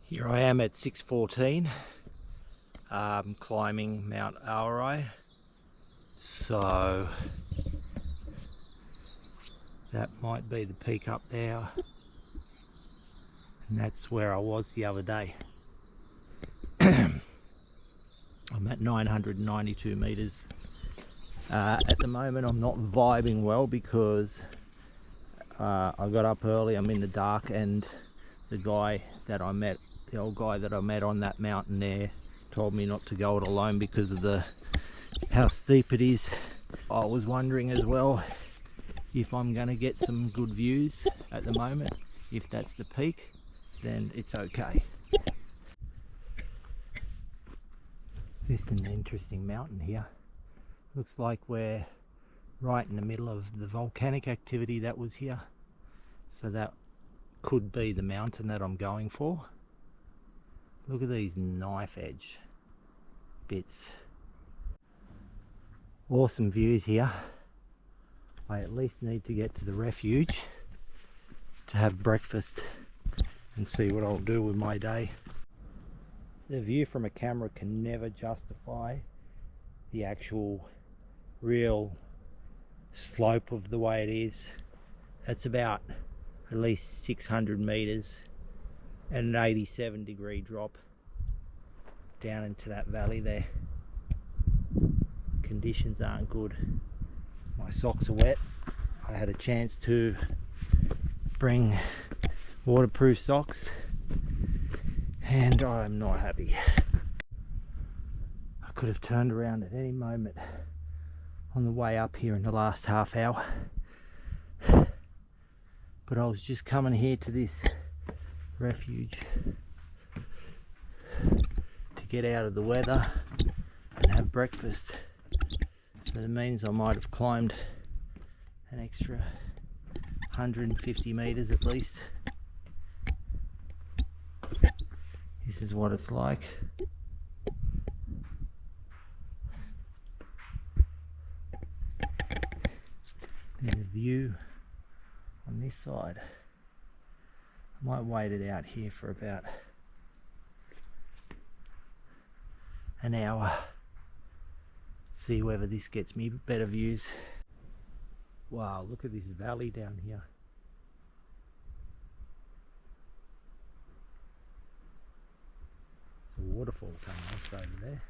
Here I am at 6:14, climbing Mount Aorai. So that might be the peak up there, and that's where I was the other day. I'm at 992 meters. At the moment I'm not vibing well because I got up early, I'm in the dark, and the guy that I met, the old guy that I met on that mountain there, told me not to go it alone because of how steep it is. I was wondering as well if I'm going to get some good views at the moment. If that's the peak, then it's okay. This is an interesting mountain here. Looks like we're right in the middle of the volcanic activity that was here. So that could be the mountain that I'm going for. Look at these knife edge bits. Awesome views here. I at least need to get to the refuge to have breakfast and see what I'll do with my day. The view from a camera can never justify the actual real slope of the way it is. That's about at least 600 meters and an 87-degree drop down into that valley there. Conditions aren't good. My socks are wet. I had a chance to bring waterproof socks and I'm not happy. I could have turned around at any moment on the way up here in the last half hour, but I was just coming here to this refuge to get out of the weather and have breakfast. So that means I might have climbed an extra 150 meters at least. This is what it's like. There's a view on this side. I might wait it out here for about an hour. See whether this gets me better views. Wow, look at this valley down here. It's a waterfall coming off over there.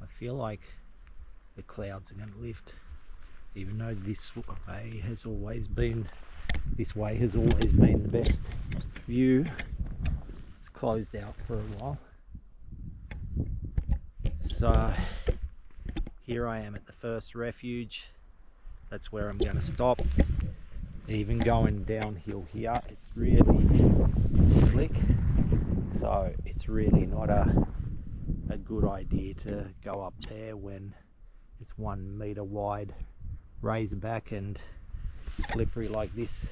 I feel like the clouds are going to lift, even though this way has always been the best view. It's closed out for a while. So here I am at the first refuge. That's where I'm going to stop. Even going downhill here, it's really slick, so it's really not a good idea to go up there when it's 1 meter wide razorback and slippery like this.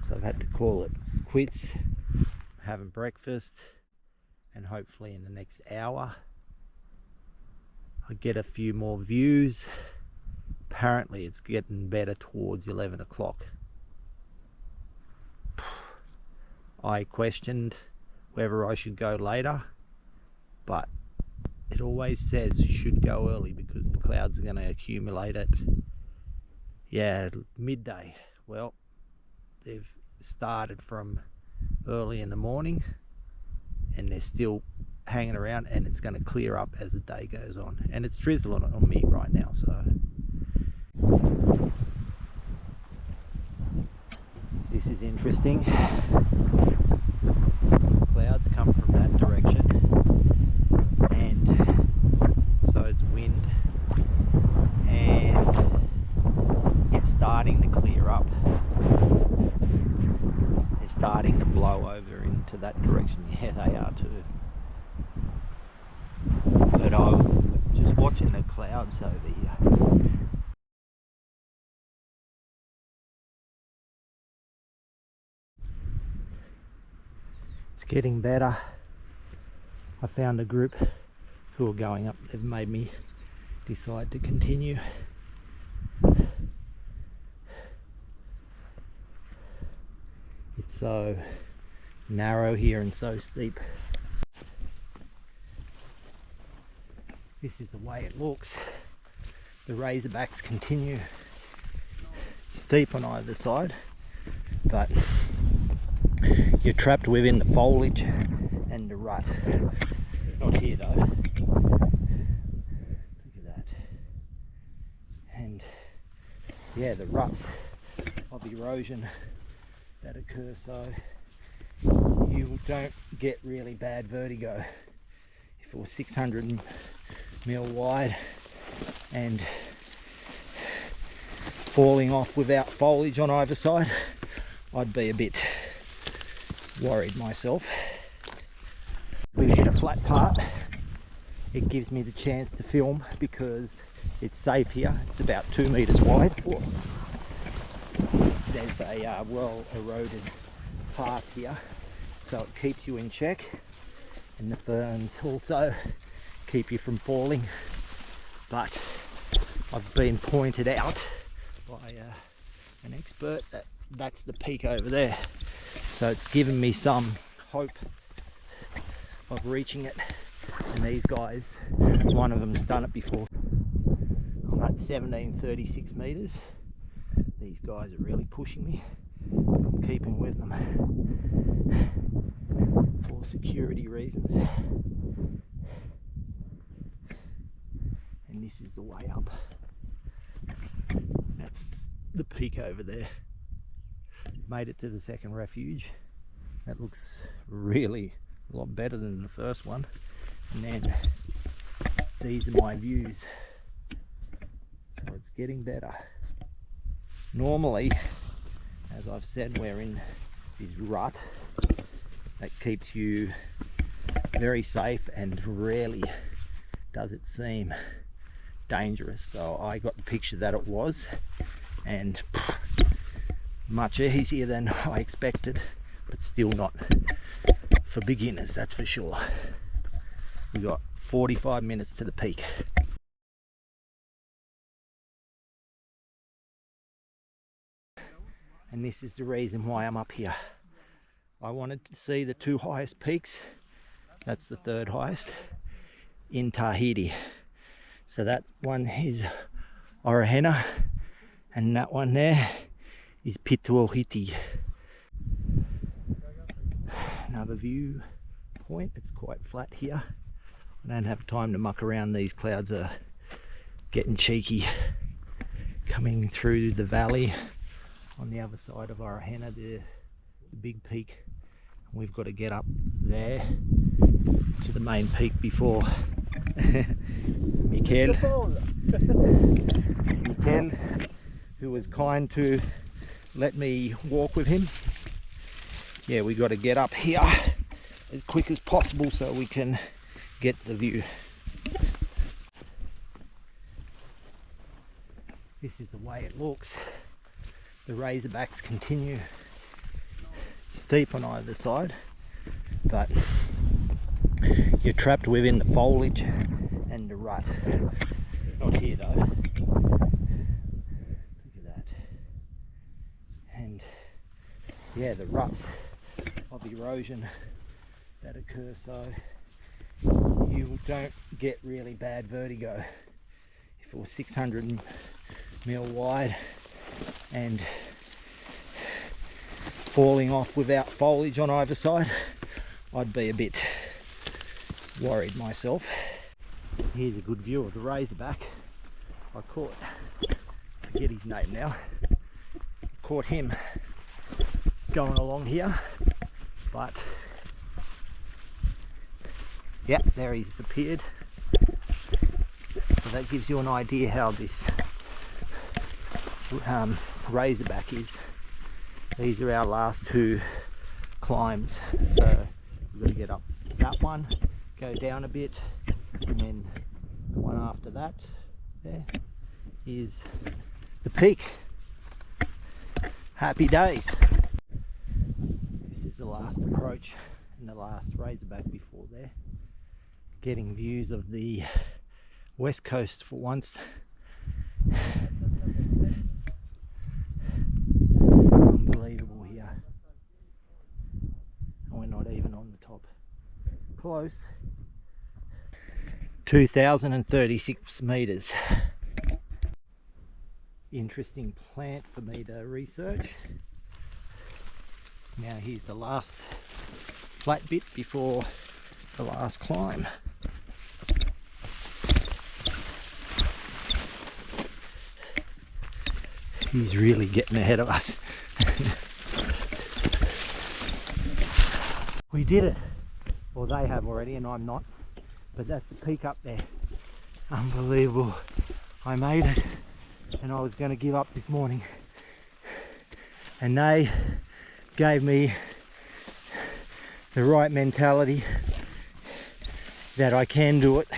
So I've had to call it quits, having breakfast, and hopefully in the next hour I get a few more views. Apparently it's getting better towards 11 o'clock. I questioned whether I should go later, but it always says you should go early because the clouds are going to accumulate at midday. Well, they've started from early in the morning and they're still hanging around, and it's going to clear up as the day goes on, and it's drizzling on me right now. So this is interesting. Clouds come from that direction, and so it's wind, and it's starting to clear up. They're starting to blow over into that direction. Yeah, they are too. But I'm just watching the clouds over here. It's getting better. I found a group who are going up. They've made me decide to continue. It's so narrow here and so steep. This is the way it looks. The Razorbacks continue. It's steep on either side, but you're trapped within the foliage and the rut. Not here though. Look at that. And yeah, the ruts of erosion that occur, so you don't get really bad vertigo. If it was 600 mil wide and falling off without foliage on either side, I'd be a bit worried myself. We've hit a flat part. It gives me the chance to film because it's safe here. It's about 2 meters wide. Whoa. There's a well eroded path here, so it keeps you in check, and the ferns also keep you from falling. But I've been pointed out by an expert that that's the peak over there, so it's given me some hope of reaching it. And these guys, one of them's done it before. I'm at 1736 meters. These guys are really pushing me. I'm keeping with them for security reasons. And this is the way up. That's the peak over there. Made it to the second refuge. That looks really a lot better than the first one. And then these are my views. So it's getting better. Normally, as I've said, we're in this rut that keeps you very safe and rarely does it seem dangerous. So I got the picture that it was, and much easier than I expected, but still not for beginners, that's for sure. We got 45 minutes to the peak. And this is the reason why I'm up here. I wanted to see the two highest peaks. That's the third highest in Tahiti. So that one is Orohena, and that one there is Tahiti. Another view point. It's quite flat here. I don't have time to muck around. These clouds are getting cheeky. Coming through the valley on the other side of Orohena, the big peak. We've got to get up there to the main peak before Mikel, who was kind to let me walk with him. Yeah, we got to get up here as quick as possible so we can get the view. This is the way it looks. The Razorbacks continue. It's steep on either side, but you're trapped within the foliage and the rut. Not here though. Look at that. And yeah, the ruts of erosion that occur, so you don't get really bad vertigo. If it was 600 mil wide and falling off without foliage on either side, I'd be a bit worried myself. Here's a good view of the Razorback. I caught, I forget his name now, caught him going along here, but yep, there he's disappeared. So that gives you an idea how this Razorback is. These are our last two climbs, so we've got to get up that one, go down a bit, and then the one after that there is the peak. Happy days. This is the last approach and the last Razorback before there. Getting views of the west coast for once. Unbelievable here. close. 2,036 meters. Interesting plant for me to research. Now here's the last flat bit before the last climb. He's really getting ahead of us. We did it. Well, they have already and I'm not. But that's the peak up there. Unbelievable. I made it. And I was going to give up this morning. And they gave me the right mentality that I can do it.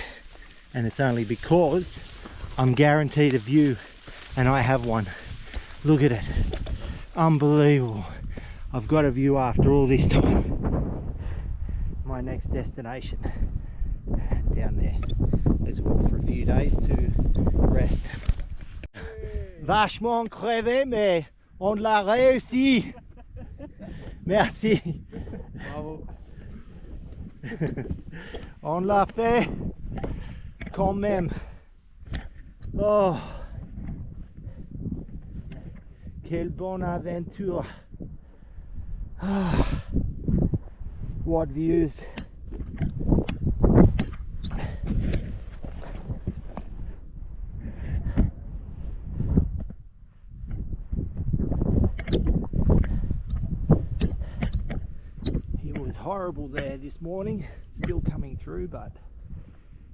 And it's only because I'm guaranteed a view and I have one. Look at it. Unbelievable. I've got a view after all this time. My next destination down there as well for a few days to rest. Vachement crevé, mais on l'a réussi. Merci. Bravo. On l'a fait quand même. Oh, quelle bonne aventure. Ah, what views. It was horrible there this morning, still coming through, but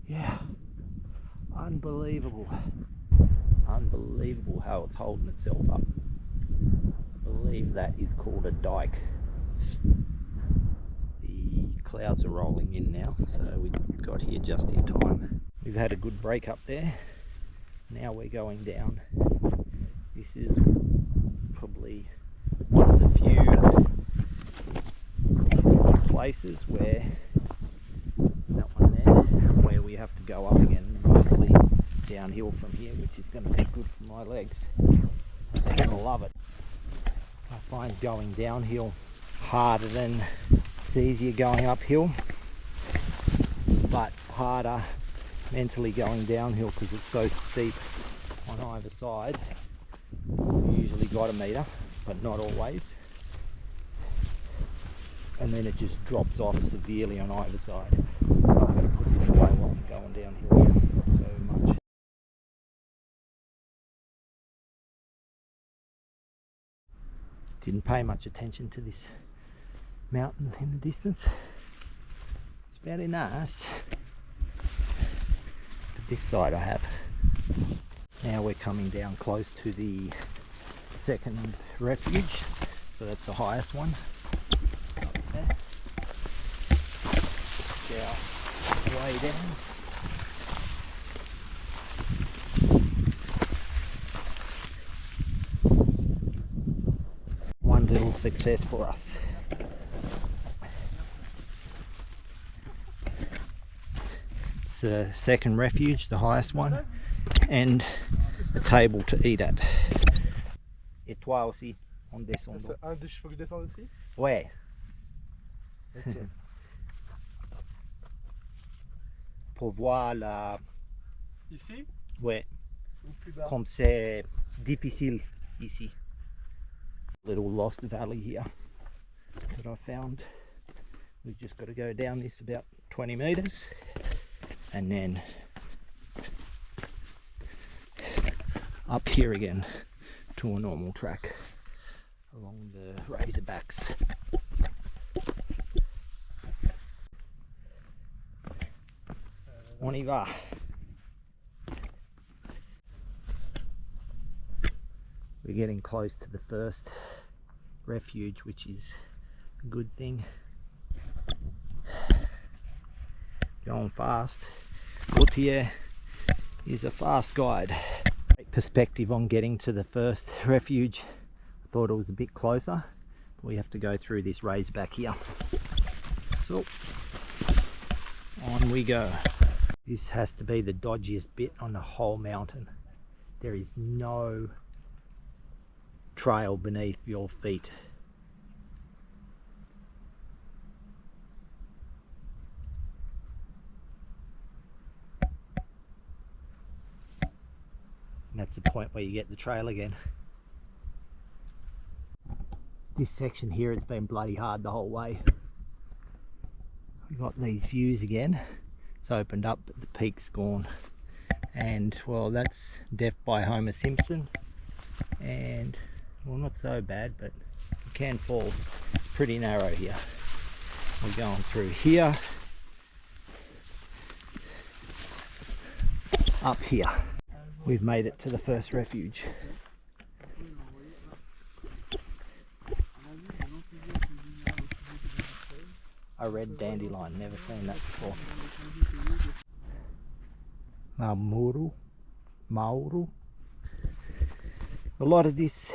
yeah, unbelievable. Unbelievable how it's holding itself up. I believe that is called a dike. The clouds are rolling in now, so we got here just in time. We've had a good break up there. Now we're going down. This is probably one of the few places where, that one there, where we have to go up again, mostly downhill from here, which is going to be good for my legs. They're going to love it. I find going downhill harder than, it's easier going uphill, but harder mentally going downhill because it's so steep on either side. You usually got a meter, but not always. And then it just drops off severely on either side. I'm going to put this away while I'm going downhill so much. Didn't pay much attention to this mountain in the distance. It's very nice. But this side I have. Now we're coming down close to the second refuge. So that's the highest one. Up there. Go way down. One little success for us. It's the second refuge, the highest one, and a table to eat at. Et toi aussi, en descendant. Un des chevaux que je descende aussi? Ouais. Okay. Pour voir la... Ici? Ouais. Ou plus bas? Comme c'est difficile ici. Little lost valley here that I found. We've just got to go down this about 20 meters and then up here again to a normal track along the Razorbacks. On y va. We're getting close to the first refuge, which is a good thing. Going fast. Gautier is a fast guide. Great perspective on getting to the first refuge. I thought it was a bit closer, but we have to go through this Razorback here. So on we go. This has to be the dodgiest bit on the whole mountain. There is no trail beneath your feet. And that's the point where you get the trail again. This section here has been bloody hard the whole way. We've got these views again. It's opened up, but the peak's gone. And well, that's Death by Homer Simpson. And well, not so bad, but you can fall pretty narrow here. We're going through here, up here. We've made it to the first refuge. A red dandelion, never seen that before. Mauru. A lot of this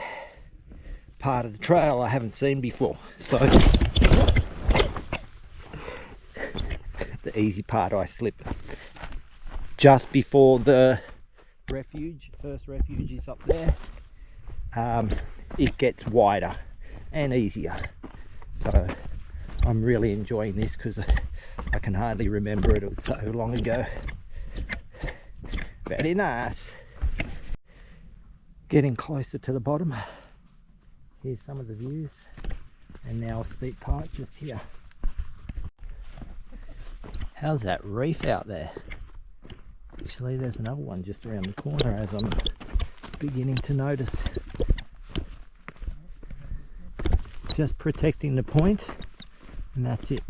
part of the trail I haven't seen before, so the easy part I slip just before the refuge. First refuge is up there. It gets wider and easier, so I'm really enjoying this because I can hardly remember it. It was so long ago. Very nice. Getting closer to the bottom. Here's some of the views, and now a steep part just here. How's that reef out there? Actually, there's another one just around the corner as I'm beginning to notice. Just protecting the point, and that's it.